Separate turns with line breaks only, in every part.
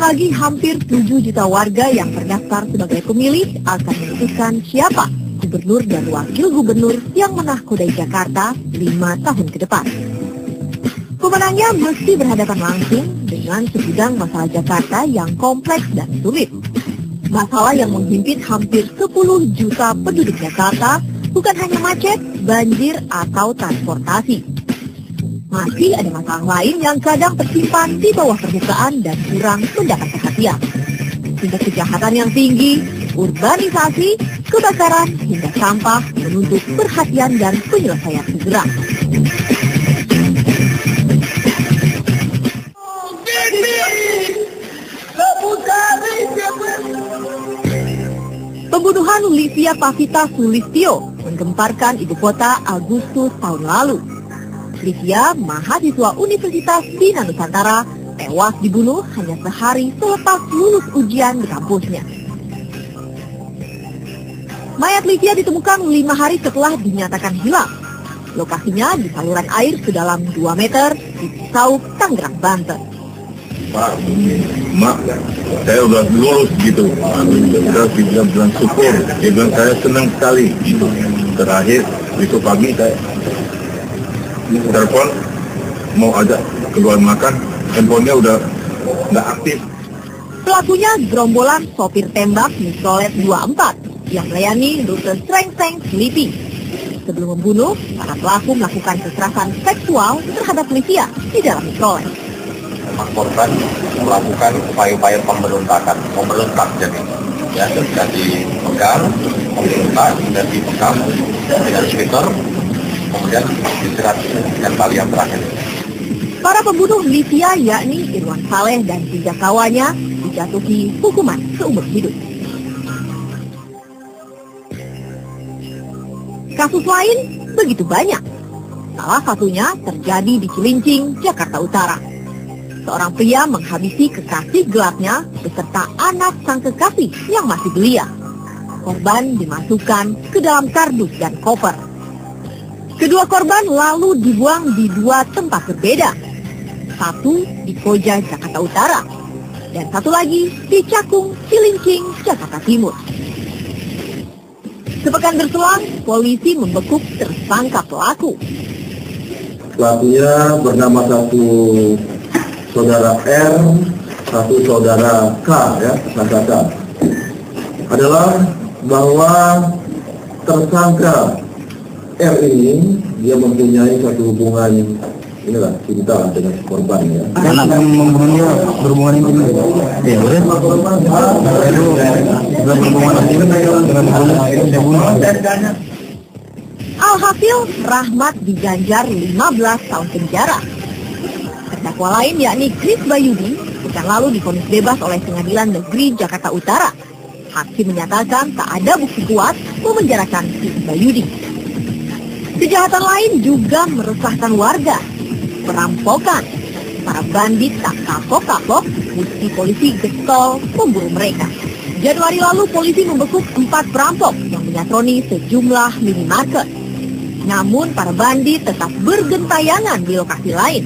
pagi, hampir 7 juta warga yang terdaftar sebagai pemilih akan menentukan siapa gubernur dan wakil gubernur yang menahkodai Jakarta 5 tahun ke depan. Pemenangnya mesti berhadapan langsung dengan segudang masalah Jakarta yang kompleks dan sulit. Masalah yang menghimpit hampir 10 juta penduduk Jakarta bukan hanya macet, banjir, atau transportasi. Masih ada masalah lain yang kadang tersimpan di bawah permukaan dan kurang mendapat perhatian. Tingkat kejahatan yang tinggi, urbanisasi, kebakaran, hingga sampah menuntut perhatian dan penyelesaian segera. Pembunuhan Livia Pavita Sulistyo menggemparkan ibu kota Agustus tahun lalu. Livia, mahasiswa Universitas Bina Nusantara, tewas dibunuh hanya sehari selepas lulus ujian di kampusnya. Mayat Livia ditemukan 5 hari setelah dinyatakan hilang. Lokasinya di saluran air sedalam 2 meter di Cisauk, Tangerang, Banten.
Pak, mak, saya udah lulus gitu. Terus dia bilang syukur, dia bilang saya senang sekali. Terakhir, besok pagi saya telepon, mau ajak keluar makan, handphonenya udah nggak aktif.
Pelakunya gerombolan sopir tembak Mikrolet 24 yang melayani rute Srengseng Selipi. Sebelum membunuh, para pelaku melakukan kekerasan seksual terhadap Livia di dalam Mikrolet.
Korban melakukan upaya-upaya pemberontakan, jadi ya sudah dipegang, memberontak dan dipekam dengan sweater, kemudian dijerat dengan tali yang terakhir.
Para pembunuh Livia yakni Irwan Saleh dan 3 kawannya dijatuhi hukuman seumur hidup. Kasus lain begitu banyak. Salah satunya terjadi di Cilincing, Jakarta Utara. Seorang pria menghabisi kekasih gelapnya beserta anak sang kekasih yang masih belia. Korban dimasukkan ke dalam kardus dan koper. Kedua korban lalu dibuang di 2 tempat berbeda. Satu di Koja, Jakarta Utara, dan satu lagi di Cakung, Cilincing, Jakarta Timur. Sepekan berselang, polisi membekuk tersangka pelaku.
Pelakunya bernama satu saudara R, satu saudara K, ya, tersangka K. Adalah bahwa tersangka R ini dia mempunyai satu hubungan cinta dengan korban, ya.
Anak yang membunuhnya berhubungan intim. Ya, udah. Itu berhubungan intim dengan bunuh.
Alhasil, Rahmat diganjar 15 tahun penjara. Terdakwa lain yakni Chris Bayudi pekan lalu divonis bebas oleh Pengadilan Negeri Jakarta Utara. Hakim menyatakan tak ada bukti kuat memenjarakan Chris Bayudi. Kejahatan lain juga meresahkan warga. Perampokan. Para bandit tak kapok-kapok, meski polisi getol memburu mereka. Januari lalu polisi membekuk 4 perampok yang menyatroni sejumlah minimarket. Namun para bandit tetap bergentayangan di lokasi lain.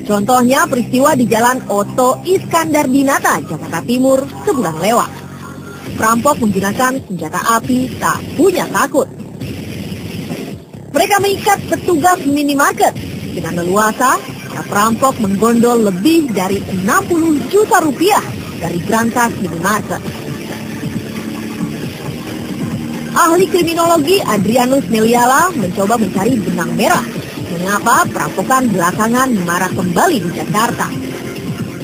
Contohnya peristiwa di Jalan Oto Iskandar Dinata, Jakarta Timur sebulan lewat. Perampok menggunakan senjata api tak punya takut. Mereka mengikat petugas minimarket. Dengan leluasa, para perampok menggondol lebih dari 60 juta rupiah dari brankas minimarket. Ahli kriminologi Adrianus Meliala mencoba mencari benang merah mengapa perampokan belakangan marak kembali di Jakarta.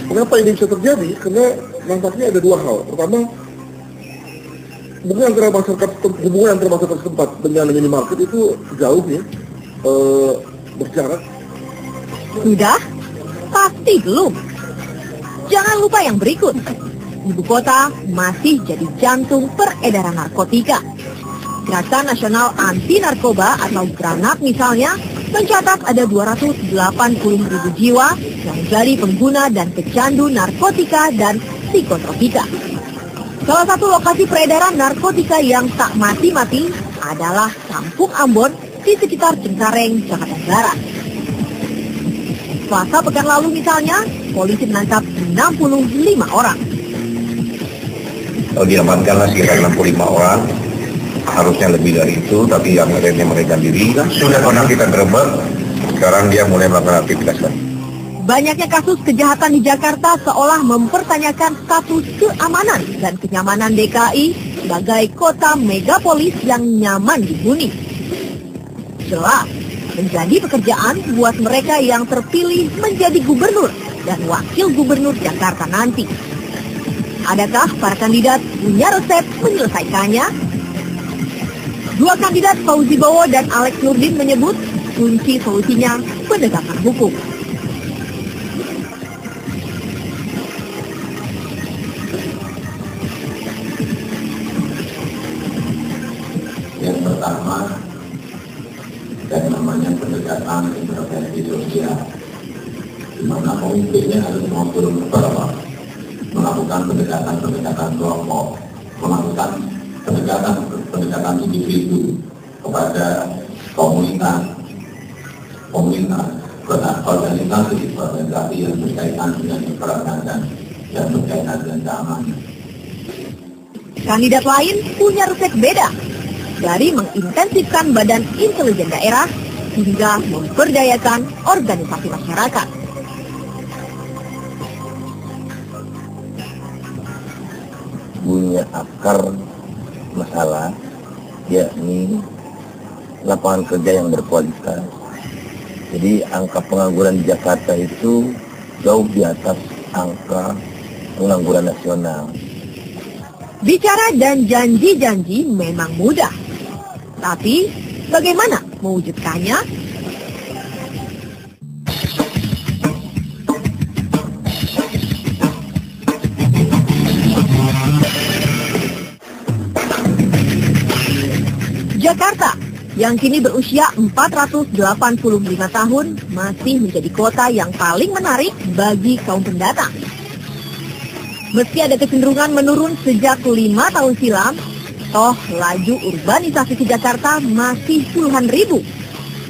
Kenapa ini bisa terjadi? Karena nampaknya ada 2 hal. Pertama, hubungan antara masyarakat setempat dengan minimarket itu jauh, ya, berjarak.
Sudah? Pasti belum. Jangan lupa yang berikut. Ibu kota masih jadi jantung peredaran narkotika. Gerakan Nasional Anti Narkoba atau GRANAT misalnya mencatat ada 280.000 jiwa yang menjadi pengguna dan pecandu narkotika dan psikotropika. Salah satu lokasi peredaran narkotika yang tak mati-mati adalah Kampung Ambon di sekitar Cengkareng, Jakarta Barat. Selasa pekan lalu misalnya, polisi menangkap 65 orang.
Diamankanlah sekitar 65 orang, harusnya lebih dari itu, tapi yang akhirnya mereka diri sudah pernah kita gerebek, sekarang dia mulai melakukan aktivitas lagi.
Banyaknya kasus kejahatan di Jakarta seolah mempertanyakan status keamanan dan kenyamanan DKI sebagai kota megapolis yang nyaman dihuni. Jelas, menjadi pekerjaan buat mereka yang terpilih menjadi gubernur dan wakil gubernur Jakarta nanti. Adakah para kandidat punya resep menyelesaikannya? Dua kandidat Fauzi Bowo dan Alex Nurdin menyebut kunci solusinya penegakan hukum.
Yang pertama, dan namanya pendekatan intervensi sosial, di mana pemimpinnya harus mau turun ke bawah, melakukan pendekatan kelompok, melakukan pendekatan individu kepada komunitas, organisasi yang berkaitan dengan keberagaman dan berkaitan dengan keamanan.
Kandidat lain punya resep beda, dari mengintensifkan badan intelijen daerah hingga memperdayakan organisasi masyarakat.
Punya akar masalah, yakni lapangan kerja yang berkualitas. Jadi angka pengangguran di Jakarta itu jauh di atas angka pengangguran nasional.
Bicara dan janji-janji memang mudah, tapi bagaimana mewujudkannya? Jakarta, yang kini berusia 485 tahun, masih menjadi kota yang paling menarik bagi kaum pendatang. Meski ada kecenderungan menurun sejak 5 tahun silam, toh laju urbanisasi ke Jakarta masih puluhan ribu.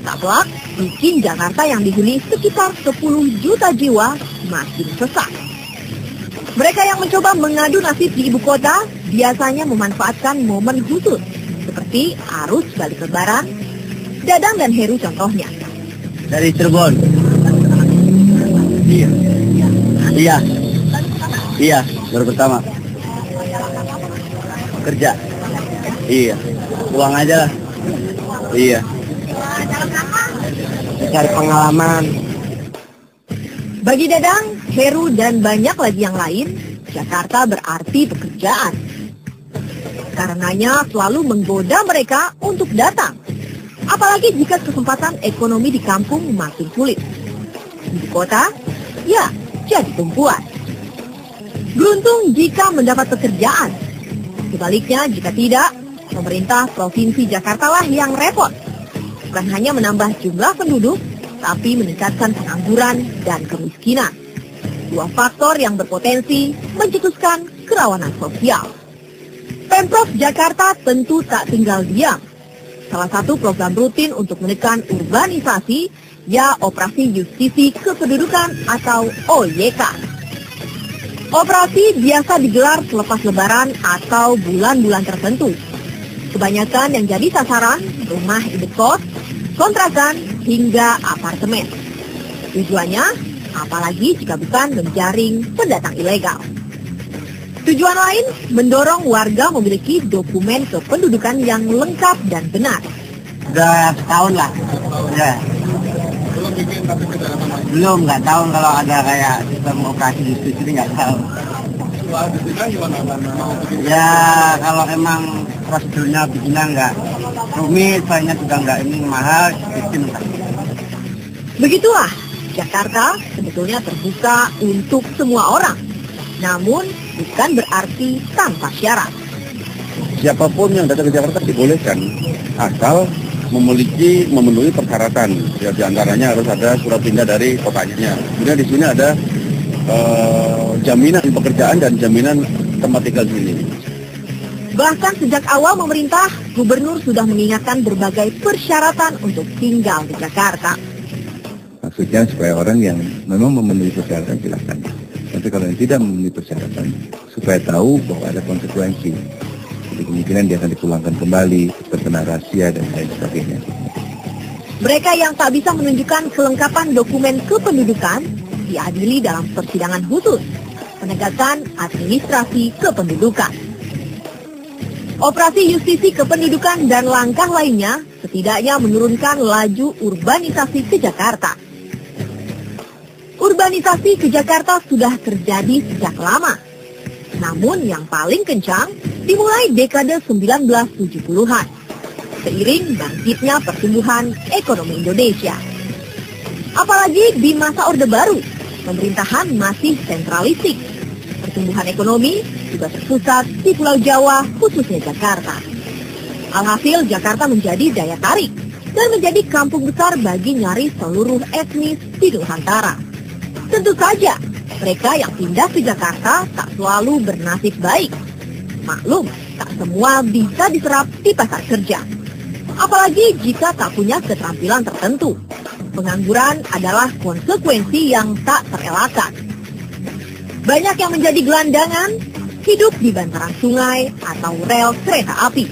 Tak pelak, bikin Jakarta yang dihuni sekitar 10 juta jiwa makin sesak. Mereka yang mencoba mengadu nasib di ibu kota biasanya memanfaatkan momen khusus, seperti arus balik lebaran. Dadang dan Heru contohnya.
Dari Cirebon. Iya, baru pertama. Kerja. Iya. Uang aja lah. Iya. Cari pengalaman.
Bagi Dadang, Heru dan banyak lagi yang lain, Jakarta berarti pekerjaan. Karenanya selalu menggoda mereka untuk datang. Apalagi jika kesempatan ekonomi di kampung makin sulit. Di kota, ya jadi tumpuan. Beruntung jika mendapat pekerjaan. Sebaliknya jika tidak, pemerintah Provinsi Jakarta lah yang repot. Bukan hanya menambah jumlah penduduk, tapi meningkatkan pengangguran dan kemiskinan. Dua faktor yang berpotensi mencetuskan kerawanan sosial. Pemprov Jakarta tentu tak tinggal diam. Salah satu program rutin untuk menekan urbanisasi, ya Operasi Justisi Kependudukan atau OJK. Operasi biasa digelar selepas lebaran atau bulan-bulan tertentu. Kebanyakan yang jadi sasaran rumah indekos, kontrakan, hingga apartemen. Tujuannya, apalagi jika bukan menjaring pendatang ilegal. Tujuan lain, mendorong warga memiliki dokumen kependudukan yang lengkap dan benar.
Udah setahun lah. Ya. Belum, nggak tahu kalau ada kayak sistem operasi justisi ini nggak tahu. Ya kalau emang prosedurnya bikinnya nggak rumit, soalnya juga nggak ini mahal, bikin.
Begitulah, Jakarta sebetulnya terbuka untuk semua orang. Namun bukan berarti tanpa syarat.
Siapapun yang datang ke Jakarta dibolehkan, asal memenuhi persyaratan. Ya, diantaranya harus ada surat pindah dari kotanya. Kemudian di sini ada jaminan pekerjaan dan jaminan tempat tinggal di sini.
Bahkan sejak awal pemerintah, gubernur sudah mengingatkan berbagai persyaratan untuk tinggal di Jakarta.
Maksudnya supaya orang yang memang memenuhi persyaratan silakan. Tapi kalau yang tidak memenuhi persyaratan, supaya tahu bahwa ada konsekuensi. Jadi kemungkinan dia akan dipulangkan kembali, terkena rahasia dan lain sebagainya.
Mereka yang tak bisa menunjukkan kelengkapan dokumen kependudukan diadili dalam persidangan khusus, penegakan administrasi kependudukan. Operasi justisi kependudukan dan langkah lainnya setidaknya menurunkan laju urbanisasi ke Jakarta. Urbanisasi ke Jakarta sudah terjadi sejak lama. Namun yang paling kencang dimulai dekade 1970-an. Seiring bangkitnya pertumbuhan ekonomi Indonesia. Apalagi di masa Orde Baru, pemerintahan masih sentralistik. Pertumbuhan ekonomi juga terpusat di Pulau Jawa, khususnya Jakarta. Alhasil Jakarta menjadi daya tarik dan menjadi kampung besar bagi nyaris seluruh etnis di Nusantara. Tentu saja, mereka yang pindah ke Jakarta tak selalu bernasib baik. Maklum, tak semua bisa diserap di pasar kerja. Apalagi jika tak punya keterampilan tertentu. Pengangguran adalah konsekuensi yang tak terelakkan. Banyak yang menjadi gelandangan, hidup di bantaran sungai atau rel kereta api.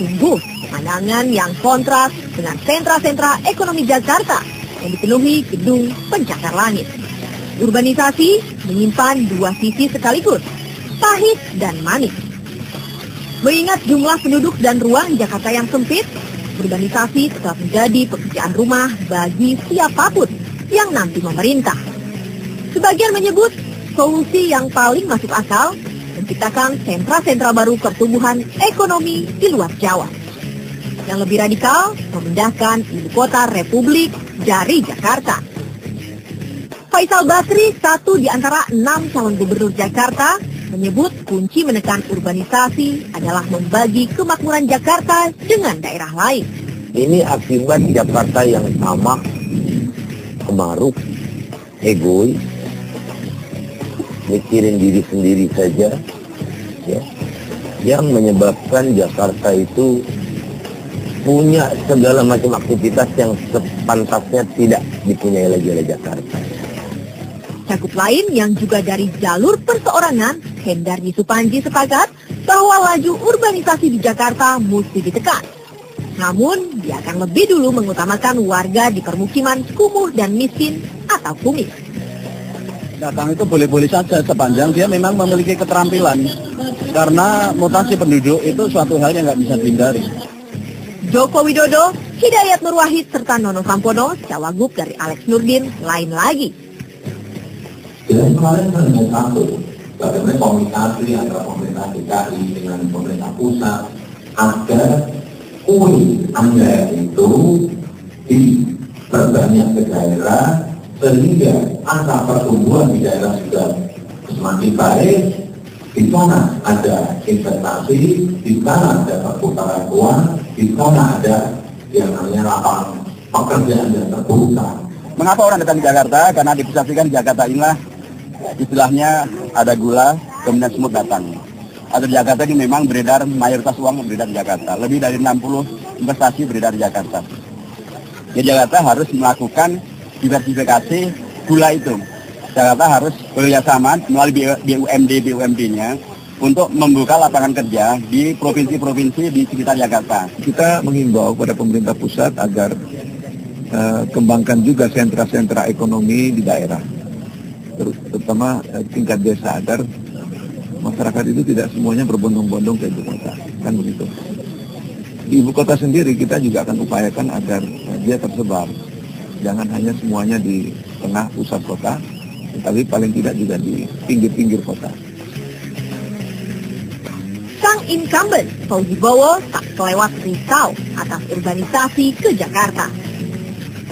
Sungguh pemandangan yang kontras dengan sentra-sentra ekonomi Jakarta yang dipenuhi gedung pencakar langit. Urbanisasi menyimpan dua sisi sekaligus, pahit dan manis. Mengingat jumlah penduduk dan ruang Jakarta yang sempit, urbanisasi tetap menjadi pekerjaan rumah bagi siapapun yang nanti memerintah. Sebagian menyebut solusi yang paling masuk akal menciptakan sentra-sentra baru pertumbuhan ekonomi di luar Jawa. Yang lebih radikal, memindahkan ibu kota Republik dari Jakarta. Faisal Basri, satu di antara 6 calon gubernur Jakarta, menyebut kunci menekan urbanisasi adalah membagi kemakmuran Jakarta dengan daerah lain.
Ini akibat Jakarta yang tamak, kemaruk, egois, mikirin diri sendiri saja, ya, yang menyebabkan Jakarta itu punya segala macam aktivitas yang sepantasnya tidak dipunyai lagi oleh Jakarta.
Cakup lain yang juga dari jalur perseorangan, Hendardi Supanji sepakat bahwa laju urbanisasi di Jakarta mesti ditekan. Namun, dia akan lebih dulu mengutamakan warga di permukiman kumuh dan miskin atau kumis.
Datang itu boleh-boleh saja sepanjang dia memang memiliki keterampilan. Karena mutasi penduduk itu suatu hal yang nggak bisa dihindari.
Joko Widodo, Hidayat Nur Wahid, serta Nono Sampono, cawagup dari Alex Nurdin, lain lagi.
Dan kemarin kan ada satu, bagaimana komunikasi antara pemerintah DKI dengan pemerintah pusat agar anggaran itu diperbanyak ke daerah sehingga angka pertumbuhan di daerah juga semakin baik. Di sana ada investasi, di sana ada perputaran uang, di sana ada yang namanya lapangan pekerjaan yang terbuka.
Mengapa orang datang ke Jakarta? Karena dipersepsikan Jakarta inilah istilahnya ada gula, kemudian semut datang. Atau di Jakarta ini memang beredar, mayoritas uang beredar di Jakarta. Lebih dari 60 investasi beredar di Jakarta. Jadi Jakarta harus melakukan diversifikasi gula itu. Jakarta harus bekerjasama melalui BUMD-nya untuk membuka lapangan kerja di provinsi-provinsi di sekitar Jakarta. Kita mengimbau kepada pemerintah pusat agar kembangkan juga sentra-sentra ekonomi di daerah. Terutama tingkat desa, agar masyarakat itu tidak semuanya berbondong-bondong ke ibu kota, kan begitu. Di ibu kota sendiri kita juga akan upayakan agar dia tersebar, jangan hanya semuanya di tengah pusat kota, tapi paling tidak juga di pinggir-pinggir kota.
Sang incumbent Fauzi Bowo tak kelewat risau atas urbanisasi ke Jakarta.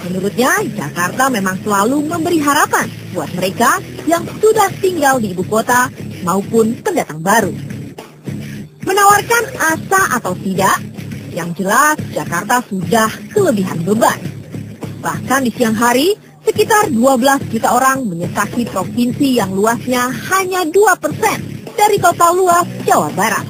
Menurutnya, Jakarta memang selalu memberi harapan buat mereka yang sudah tinggal di ibu kota maupun pendatang baru. Menawarkan asa atau tidak, yang jelas Jakarta sudah kelebihan beban. Bahkan di siang hari, sekitar 12 juta orang menyesaki provinsi yang luasnya hanya 2% dari total luas Jawa Barat.